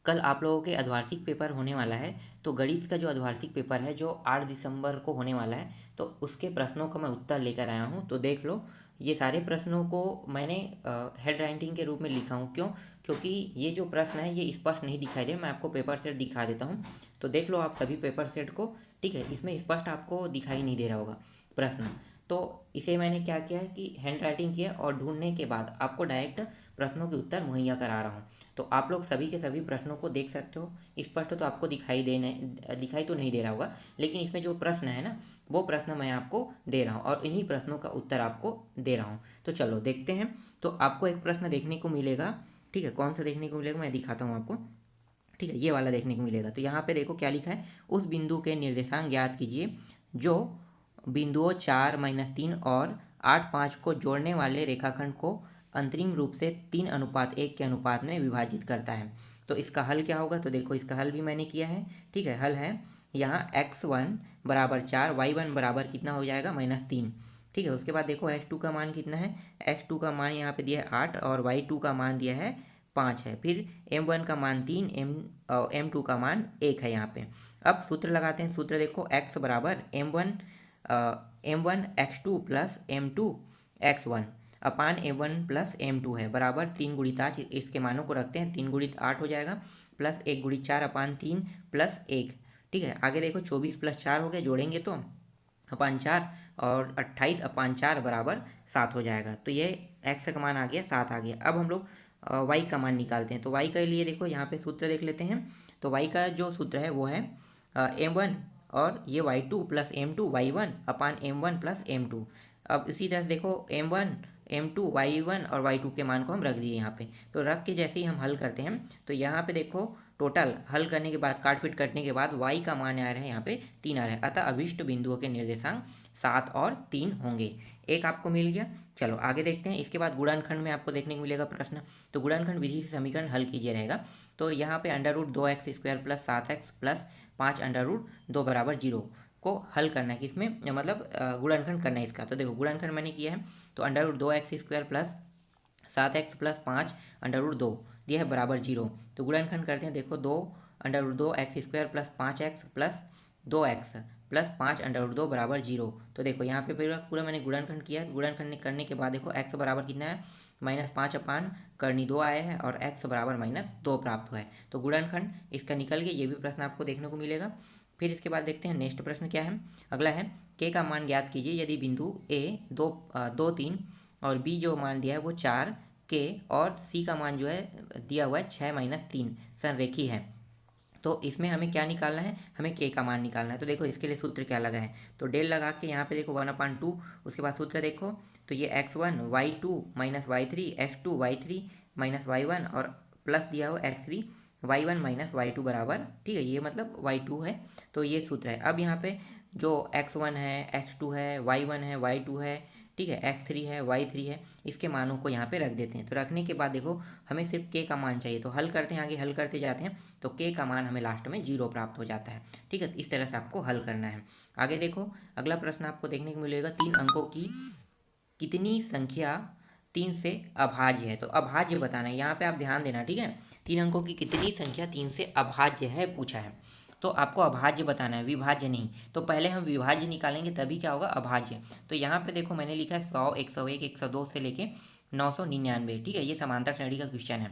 कल आप लोगों के अर्धवार्षिक पेपर होने वाला है। तो गणित का जो अर्धवार्षिक पेपर है जो 8 दिसंबर को होने वाला है, तो उसके प्रश्नों का मैं उत्तर लेकर आया हूँ। तो देख लो, ये सारे प्रश्नों को मैंने हेड राइटिंग के रूप में लिखा हूँ। क्यों? क्योंकि ये जो प्रश्न है ये स्पष्ट नहीं दिखाई दे। मैं आपको पेपर सेट दिखा देता हूँ। तो देख लो आप सभी पेपर सेट को। ठीक है, इसमें स्पष्ट आपको दिखाई नहीं दे रहा होगा प्रश्न। तो इसे मैंने क्या किया है कि हैंड राइटिंग किया और ढूंढने के बाद आपको डायरेक्ट प्रश्नों के उत्तर मुहैया करा रहा हूँ। तो आप लोग सभी के सभी प्रश्नों को देख सकते हो। स्पष्ट तो आपको दिखाई तो नहीं दे रहा होगा, लेकिन इसमें जो प्रश्न है ना, वो प्रश्न मैं आपको दे रहा हूँ और इन्हीं प्रश्नों का उत्तर आपको दे रहा हूँ। तो चलो देखते हैं। तो आपको एक प्रश्न देखने को मिलेगा। ठीक है, कौन सा देखने को मिलेगा मैं दिखाता हूँ आपको। ठीक है, ये वाला देखने को मिलेगा। तो यहाँ पे देखो क्या लिखा है, उस बिंदु के निर्देशांक ज्ञात कीजिए जो बिंदुओं 4-3 और 8-5 को जोड़ने वाले रेखाखंड को अंतरिम रूप से 3:1 के अनुपात में विभाजित करता है। तो इसका हल क्या होगा? तो देखो इसका हल भी मैंने किया है। ठीक है, हल है यहाँ x1 बराबर 4, y1 बराबर कितना हो जाएगा -3। ठीक है, उसके बाद देखो x2 का मान कितना है। x2 का मान यहाँ पे दिया है 8 और y2 का मान दिया है 5 है। फिर m1 का मान 3, m2 का मान 1 है यहाँ पे। अब सूत्र लगाते हैं। सूत्र देखो, x बराबर m1 x2 plus m2 x1 अपान m1 प्लस m2 है बराबर 3 × 8। इसके मानों को रखते हैं, 3 × 8 हो जाएगा प्लस 1 × 4 अपान 3 प्लस 1। ठीक है, आगे देखो 24 + 4 हो गया, जोड़ेंगे तो अपान 4 और 28 अपान 4 बराबर 7 हो जाएगा। तो ये x का मान आ गया 7 आ गया। अब हम लोग y का मान निकालते हैं। तो y के लिए देखो यहाँ पे सूत्र देख लेते हैं। तो y का जो सूत्र है वो है m1 और ये y2 प्लस m2 y1 अपान m1 प्लस m2। अब इसी तरह से देखो m1 m2 y1 और y2 के मान को हम रख दिए यहाँ पे। तो रख के जैसे ही हम हल करते हैं तो यहाँ पे देखो टोटल हल करने के बाद काट फिट करने के बाद y का मान आ रहा है यहाँ पे 3 आ रहा है। अतः अभिष्ट बिंदुओं के निर्देशांक 7 और 3 होंगे। एक आपको मिल गया। चलो आगे देखते हैं। इसके बाद गुणनखंड में आपको देखने को मिलेगा प्रश्न। तो गुणनखंड विधि से समीकरण हल कीजिए रहेगा। तो यहाँ पे √2x² प्लस 7x प्लस 5 √2 बराबर 0 को हल करना है। किसमें? मतलब गुणनखंड करना है इसका। तो देखो गुणनखंड मैंने किया है। तो √2x² प्लस 7x प्लस 5 √2 दिया है बराबर 0। तो गुणनखंड करते हैं। देखो 2√2x² plus 5x plus 2x plus 5 √2 बराबर 0। तो देखो यहाँ पे पूरा पूरा मैंने गुणनखंड किया है। गुणनखंड करने के बाद देखो x बराबर कितना है, -5 अपान करनी 2 आया है और x बराबर -2 प्राप्त हुआ है। तो गुणनखंड इसका निकल गया। ये भी प्रश्न आपको देखने को मिलेगा। फिर इसके बाद देखते हैं नेक्स्ट प्रश्न क्या है। अगला है k का मान ज्ञात कीजिए यदि बिंदु a 2, 3 और b जो मान दिया है वो 4 k और c का मान जो है दिया हुआ है 6-3 संरेखी है। तो इसमें हमें क्या निकालना है? हमें k का मान निकालना है। तो देखो इसके लिए सूत्र क्या लगा है। तो डेल लगा के यहाँ पे देखो 1/2। उसके बाद सूत्र देखो, तो ये x1 y2 minus y3 x2 y3 minus y1 और प्लस दिया हो x3 y1 माइनस y2 बराबर, ठीक है, ये मतलब y2 है। तो ये सूत्र है। अब यहाँ पे जो x1 है x2 है y1 है y2 है, ठीक है, x3 है y3 है, इसके मानों को यहाँ पे रख देते हैं। तो रखने के बाद देखो हमें सिर्फ k का मान चाहिए। तो हल करते हैं, आगे हल करते जाते हैं। तो k का मान हमें लास्ट में 0 प्राप्त हो जाता है। ठीक है, इस तरह से आपको हल करना है। आगे देखो अगला प्रश्न आपको देखने को मिलेगा, 3 अंकों की कितनी संख्या 3 से अभाज्य है। तो अभाज्य बताना है, यहाँ पे आप ध्यान देना। ठीक है, 3 अंकों की कितनी संख्या 3 से अभाज्य है पूछा है। तो आपको अभाज्य बताना है, विभाज्य नहीं। तो पहले हम विभाज्य निकालेंगे तभी क्या होगा, अभाज्य। तो यहाँ पे देखो मैंने लिखा है 100, 101, 102 से लेके 999। ठीक है, ये समांतर श्रेणी का क्वेश्चन है।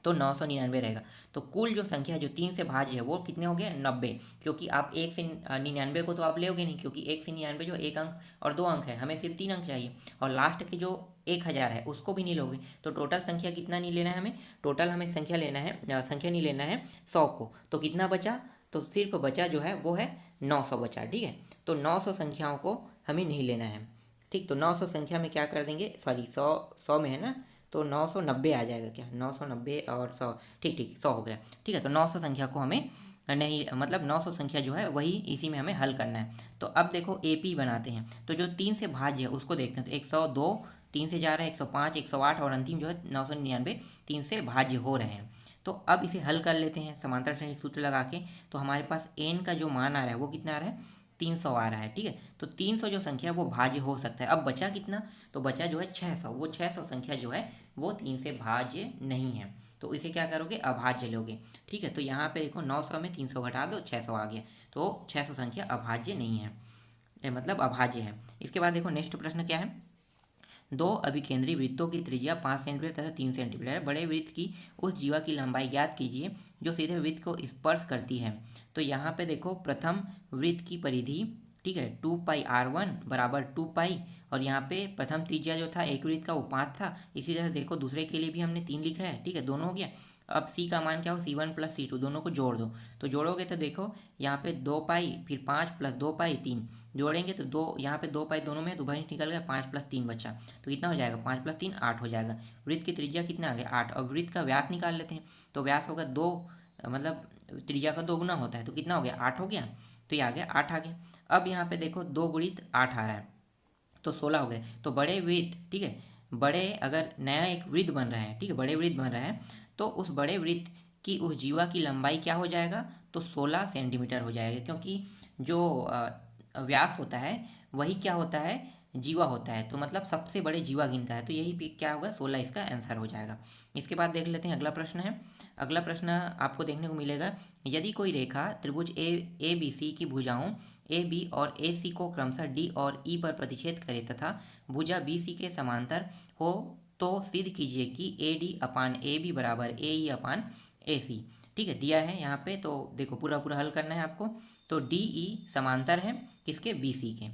तो 999 रहेगा। तो कुल जो संख्या जो 3 से भाज्य है वो कितने हो गए, 90। क्योंकि आप 1 से 99 को तो आप लेोगे नहीं, क्योंकि 1 से 99 जो 1 अंक और 2 अंक है, हमें सिर्फ 3 अंक चाहिए। और लास्ट के जो 1000 है उसको भी नहीं लोगे। तो टोटल संख्या कितना नहीं लेना है हमें, टोटल हमें संख्या लेना है, संख्या नहीं लेना है 100 को। तो कितना बचा, तो सिर्फ बचा जो है वो है 900 बचा। ठीक है, तो 900 संख्याओं को हमें नहीं लेना है। ठीक, तो 900 संख्या में क्या कर देंगे, सॉरी 100 में है ना, तो 990 आ जाएगा क्या, 990 और 100, ठीक ठीक 100 हो गया। ठीक है, तो 900 संख्या को हमें नहीं, मतलब 900 संख्या जो है वही इसी में हमें हल करना है। तो अब देखो AP बनाते हैं। तो जो 3 से भाज्य है उसको देखते हैं। तो 102 3 से जा रहा है, 105, 108 और अंतिम जो है 999 3 से भाज्य हो रहे हैं। तो अब इसे हल कर लेते हैं समांतर श्रेणी सूत्र लगा के। तो हमारे पास n का जो मान आ रहा है वो कितना आ रहा है, 300 आ रहा है। ठीक है, तो 300 जो संख्या है वो भाज्य हो सकता है। अब बचा कितना, तो बचा जो है 600। वो 600 संख्या जो है वो 3 से भाज्य नहीं है। तो इसे क्या करोगे, अभाज्य लोगे। ठीक है, तो यहाँ पे देखो 900 में 300 घटा दो, 600 आ गया। तो 600 संख्या अभाज्य नहीं है, मतलब अभाज्य है। इसके बाद देखो नेक्स्ट प्रश्न क्या है, दो अभिकेंद्री वृत्तों की त्रिज्या 5 सेंटीमीटर तथा 3 सेंटीमीटर है। बड़े वृत्त की उस जीवा की लंबाई ज्ञात कीजिए जो सीधे वृत्त को स्पर्श करती है। तो यहाँ पे देखो प्रथम वृत्त की परिधि, ठीक है, 2πr1 बराबर 2π, और यहाँ पे प्रथम त्रिज्या जो था एक वृत्त का वो 5 था। इसी तरह देखो दूसरे के लिए भी हमने 3 लिखा है। ठीक है, दोनों हो गया। अब c का मान क्या हो, c1 प्लस c2, दोनों को जोड़ दो। तो जोड़ोगे तो देखो यहाँ पे 2π फिर 5 प्लस 2π 3, जोड़ेंगे तो दो, यहाँ पे 2π दोनों में तो भाई निकल गया, 5 प्लस 3 बचा। तो कितना हो जाएगा, 5 प्लस 3 8 हो जाएगा। वृत्त की त्रिज्या कितना आ गया, 8। और वृत्त का व्यास निकाल लेते हैं। तो व्यास होगा 2, मतलब त्रिज्या का 2 गुना होता है, तो कितना हो गया, 8 हो गया। तो ये आ गया 8 आ गया। अब यहाँ पे देखो 2 गुणित 8 आ रहा है, तो 16 हो गए। तो बड़े वृत्त, ठीक है, बड़े अगर नया एक वृत्त बन रहा है, ठीक है, बड़े वृत्त बन रहा है, तो उस बड़े वृत्त की उस जीवा की लंबाई क्या हो जाएगा, तो 16 सेंटीमीटर हो जाएगा। क्योंकि जो व्यास होता है वही क्या होता है, जीवा होता है। तो मतलब सबसे बड़े जीवा गिनता है, तो यही भी क्या होगा, 16 इसका आंसर हो जाएगा। इसके बाद देख लेते हैं अगला प्रश्न है। अगला प्रश्न आपको देखने को मिलेगा, यदि कोई रेखा त्रिभुज ए बी सी की भुजाओं ए बी और ए सी को क्रमशः डी और ई पर प्रतिच्छेद करे तथा भुजा बी सी के समांतर हो, तो सिद्ध कीजिए कि ए डी अपान ए बी बराबर ए ई अपान ए सी। ठीक है, दिया है यहाँ पे, तो देखो पूरा पूरा हल करना है आपको। तो डी ई समांतर है किसके, बी सी के।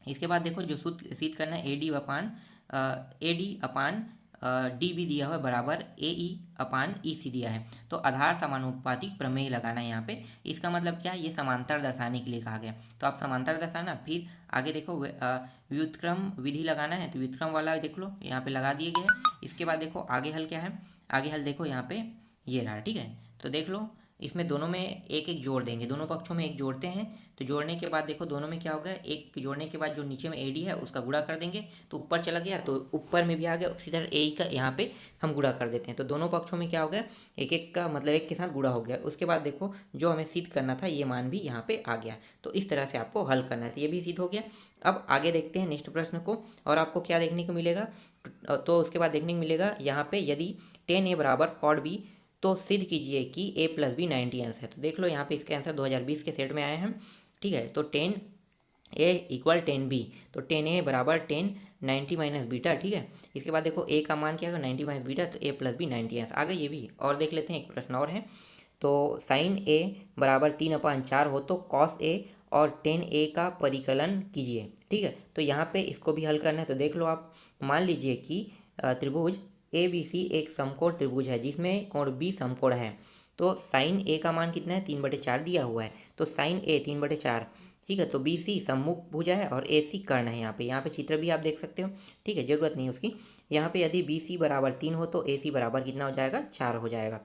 इसके बाद देखो जो सूत्र सिद्ध करना है, ए डी अपान डी बी दिया हुआ है बराबर ए ई अपान ई सी दिया है। तो आधार समानुपातिक प्रमेय लगाना है यहाँ पे। इसका मतलब क्या है, ये समांतर दर्शाने के लिए कहा गया। तो आप समांतर दर्शाना, फिर आगे देखो व्युत्क्रम विधि लगाना है, तो व्युत्क्रम वाला देख लो यहाँ पे लगा दिए गए। इसके बाद देखो आगे हल क्या है, आगे हल देखो यहाँ पे ये रहा। ठीक है, तो देख लो इसमें दोनों में एक एक जोड़ देंगे, दोनों पक्षों में एक जोड़ते हैं। तो जोड़ने के बाद देखो दोनों में क्या होगा, एक जोड़ने के बाद जो नीचे में ए डी है उसका गुणा कर देंगे, तो ऊपर चला गया, तो ऊपर में भी आ गया। उसी तरह ए का यहाँ पे हम गुणा कर देते हैं, तो दोनों पक्षों में क्या हो गया, एक एक का मतलब एक के साथ गुणा हो गया। उसके बाद देखो जो हमें सिद्ध करना था ये मान भी यहाँ पे आ गया। तो इस तरह से आपको हल करना है, तो ये भी सिद्ध हो गया। अब आगे देखते हैं नेक्स्ट प्रश्न को, और आपको क्या देखने को मिलेगा, तो उसके बाद देखने को मिलेगा यहाँ पे, यदि tan a बराबर cot b तो सिद्ध कीजिए कि a प्लस बी 90 अंश है। तो देख लो यहाँ पे इसके आंसर 2020 के सेट में आए हैं। ठीक है, तो tan a equal tan b, तो tan a बराबर tan 90 माइनस बीटा। ठीक है, इसके बाद देखो a का मान क्या होगा, 90 माइनस बीटा, तो a प्लस बी 90 अंश आ गए ये भी। और देख लेते हैं एक प्रश्न और है, तो साइन a बराबर 3/4 हो तो कॉस a और tan a का परिकलन कीजिए। ठीक है, तो यहाँ पे इसको भी हल करना है। तो देख लो आप, मान लीजिए कि त्रिभुज ए बी सी एक समकोण त्रिभुज है जिसमें कोण बी समकोण है। तो साइन ए का मान कितना है, 3/4 दिया हुआ है, तो साइन ए 3/4। ठीक है, तो बी सी सम्मुख भुजा है और ए सी कर्ण है। यहाँ पे चित्र भी आप देख सकते हो। ठीक है, जरूरत नहीं है उसकी। यहाँ पे यदि बी सी बराबर 3 हो तो ए सी बराबर कितना हो जाएगा, 4 हो जाएगा।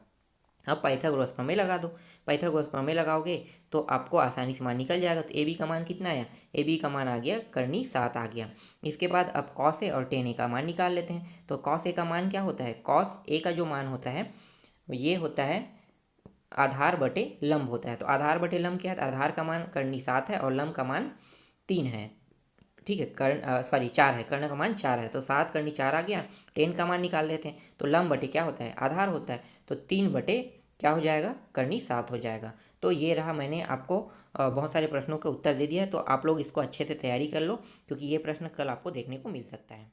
अब पाइथागोरस प्रमेय लगा दो। पाइथागोरस प्रमेय लगाओगे तो आपको आसानी से मान निकल जाएगा। तो ए बी का मान कितना आया, ए बी का मान आ गया कर्णी 7 आ गया। इसके बाद अब कॉस ए और tan a का मान निकाल लेते हैं। तो कॉस ए का मान क्या होता है, कॉस ए का जो मान होता है ये होता है आधार बटे लंब होता है। तो आधार बटे लंब क्या है, आधार का मान कर्णी 7 है और लंब का मान 3 है। ठीक है, 4 है, कर्ण का मान 4 है, तो 7 कर्णी 4 आ गया। tan का मान निकाल लेते हैं, तो लंब बटे क्या होता है, आधार होता है, तो 3 बटे क्या हो जाएगा, कर्णी 7 हो जाएगा। तो ये रहा, मैंने आपको बहुत सारे प्रश्नों का उत्तर दे दिया है। तो आप लोग इसको अच्छे से तैयारी कर लो, क्योंकि ये प्रश्न कल आपको देखने को मिल सकता है।